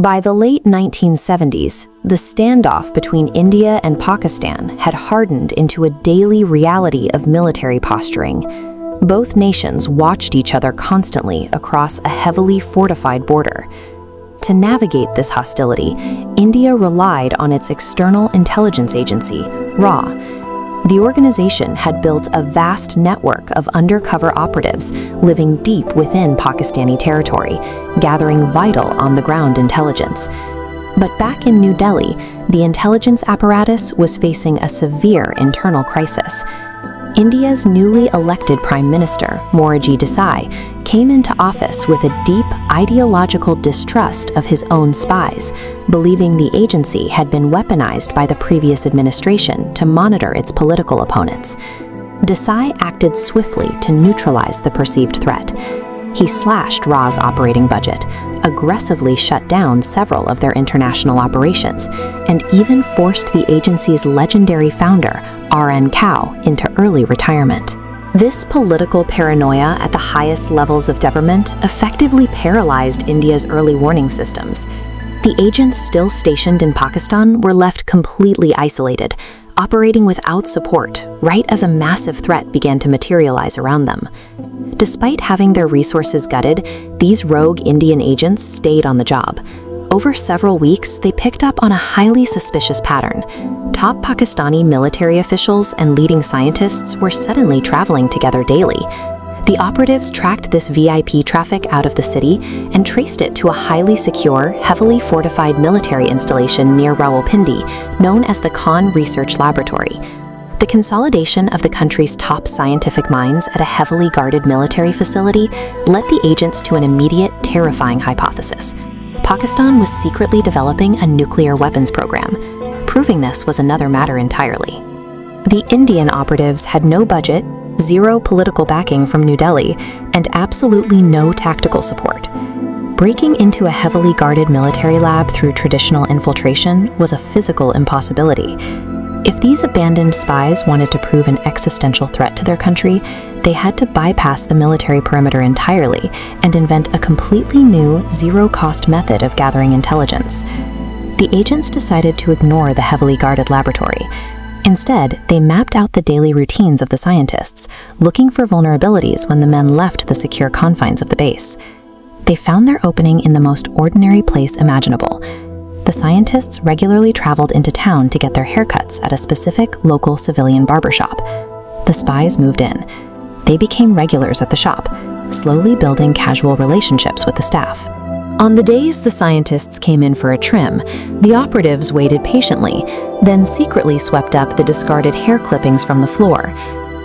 By the late 1970s, the standoff between India and Pakistan had hardened into a daily reality of military posturing. Both nations watched each other constantly across a heavily fortified border. To navigate this hostility, India relied on its external intelligence agency, R&AW. The organization had built a vast network of undercover operatives living deep within Pakistani territory, gathering vital on-the-ground intelligence. But back in New Delhi, the intelligence apparatus was facing a severe internal crisis. India's newly elected Prime Minister, Morarji Desai, came into office with a deep ideological distrust of his own spies, believing the agency had been weaponized by the previous administration to monitor its political opponents. Desai acted swiftly to neutralize the perceived threat. He slashed R&AW's operating budget, aggressively shut down several of their international operations, and even forced the agency's legendary founder, R&AW, into early retirement. This political paranoia at the highest levels of government effectively paralyzed India's early warning systems. The agents still stationed in Pakistan were left completely isolated, operating without support, right as a massive threat began to materialize around them. Despite having their resources gutted, these rogue Indian agents stayed on the job. Over several weeks, they picked up on a highly suspicious pattern. Top Pakistani military officials and leading scientists were suddenly traveling together daily. The operatives tracked this VIP traffic out of the city and traced it to a highly secure, heavily fortified military installation near Rawalpindi, known as the Khan Research Laboratory. The consolidation of the country's top scientific minds at a heavily guarded military facility led the agents to an immediate, terrifying hypothesis. Pakistan was secretly developing a nuclear weapons program. Proving this was another matter entirely. The Indian operatives had no budget, zero political backing from New Delhi, and absolutely no tactical support. Breaking into a heavily guarded military lab through traditional infiltration was a physical impossibility. If these abandoned spies wanted to prove an existential threat to their country, they had to bypass the military perimeter entirely and invent a completely new, zero-cost method of gathering intelligence. The agents decided to ignore the heavily guarded laboratory. Instead, they mapped out the daily routines of the scientists, looking for vulnerabilities when the men left the secure confines of the base. They found their opening in the most ordinary place imaginable. The scientists regularly traveled into town to get their haircuts at a specific local civilian barbershop. The spies moved in. They became regulars at the shop, slowly building casual relationships with the staff. On the days the scientists came in for a trim, the operatives waited patiently, then secretly swept up the discarded hair clippings from the floor.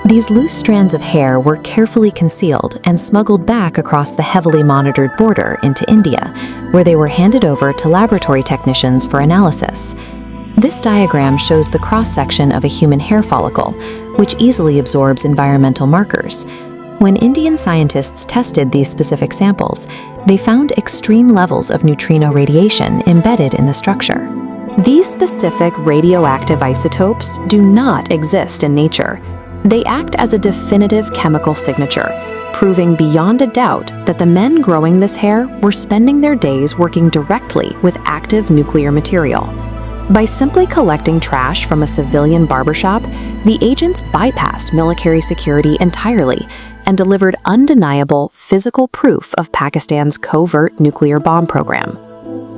These loose strands of hair were carefully concealed and smuggled back across the heavily monitored border into India, where they were handed over to laboratory technicians for analysis. This diagram shows the cross-section of a human hair follicle, which easily absorbs environmental markers. When Indian scientists tested these specific samples, they found extreme levels of neutrino radiation embedded in the structure. These specific radioactive isotopes do not exist in nature. They act as a definitive chemical signature, proving beyond a doubt that the men growing this hair were spending their days working directly with active nuclear material. By simply collecting trash from a civilian barbershop, the agents bypassed military security entirely and delivered undeniable physical proof of Pakistan's covert nuclear bomb program.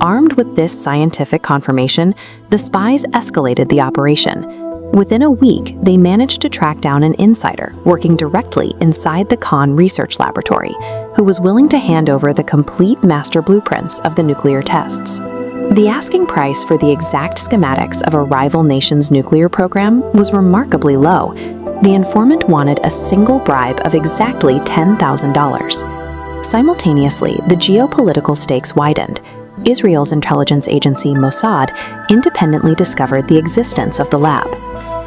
Armed with this scientific confirmation, the spies escalated the operation. Within a week, they managed to track down an insider working directly inside the Khan Research Laboratory, who was willing to hand over the complete master blueprints of the nuclear tests. The asking price for the exact schematics of a rival nation's nuclear program was remarkably low. The informant wanted a single bribe of exactly $10,000. Simultaneously, the geopolitical stakes widened. Israel's intelligence agency Mossad independently discovered the existence of the lab.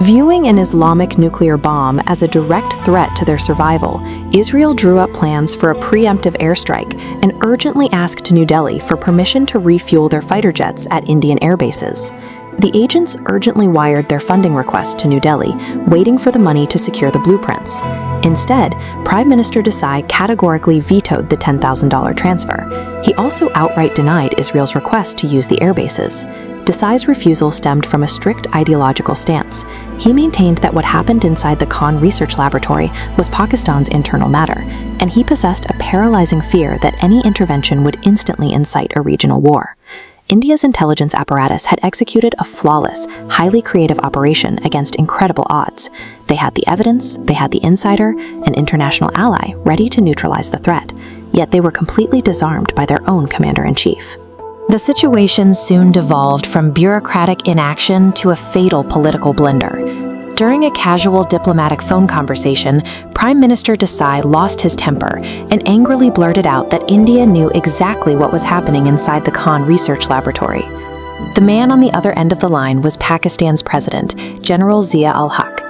Viewing an Islamic nuclear bomb as a direct threat to their survival, Israel drew up plans for a preemptive airstrike and urgently asked New Delhi for permission to refuel their fighter jets at Indian air bases. The agents urgently wired their funding request to New Delhi, waiting for the money to secure the blueprints. Instead, Prime Minister Desai categorically vetoed the $10,000 transfer. He also outright denied Israel's request to use the airbases. Desai's refusal stemmed from a strict ideological stance. He maintained that what happened inside the Khan Research Laboratory was Pakistan's internal matter, and he possessed a paralyzing fear that any intervention would instantly incite a regional war. India's intelligence apparatus had executed a flawless, highly creative operation against incredible odds. They had the evidence, they had the insider, an international ally ready to neutralize the threat, yet they were completely disarmed by their own commander-in-chief. The situation soon devolved from bureaucratic inaction to a fatal political blunder. During a casual diplomatic phone conversation, Prime Minister Desai lost his temper and angrily blurted out that India knew exactly what was happening inside the Khan Research Laboratory. The man on the other end of the line was Pakistan's president, General Zia-ul-Haq.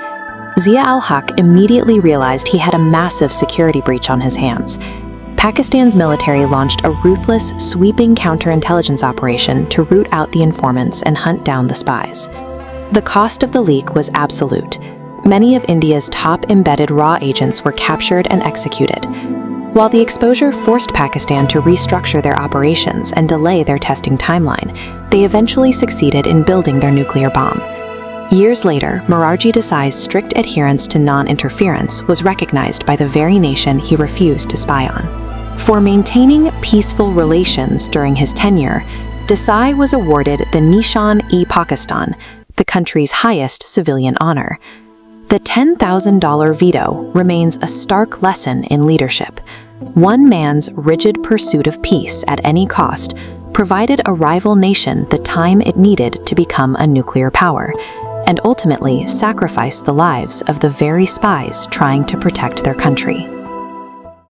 Zia-ul-Haq immediately realized he had a massive security breach on his hands. Pakistan's military launched a ruthless, sweeping counterintelligence operation to root out the informants and hunt down the spies. The cost of the leak was absolute. Many of India's top embedded RAW agents were captured and executed. While the exposure forced Pakistan to restructure their operations and delay their testing timeline, they eventually succeeded in building their nuclear bomb. Years later, Morarji Desai's strict adherence to non-interference was recognized by the very nation he refused to spy on. For maintaining peaceful relations during his tenure, Desai was awarded the Nishan-e-Pakistan, the country's highest civilian honor. The $10,000 veto remains a stark lesson in leadership. One man's rigid pursuit of peace at any cost provided a rival nation the time it needed to become a nuclear power, and ultimately sacrificed the lives of the very spies trying to protect their country.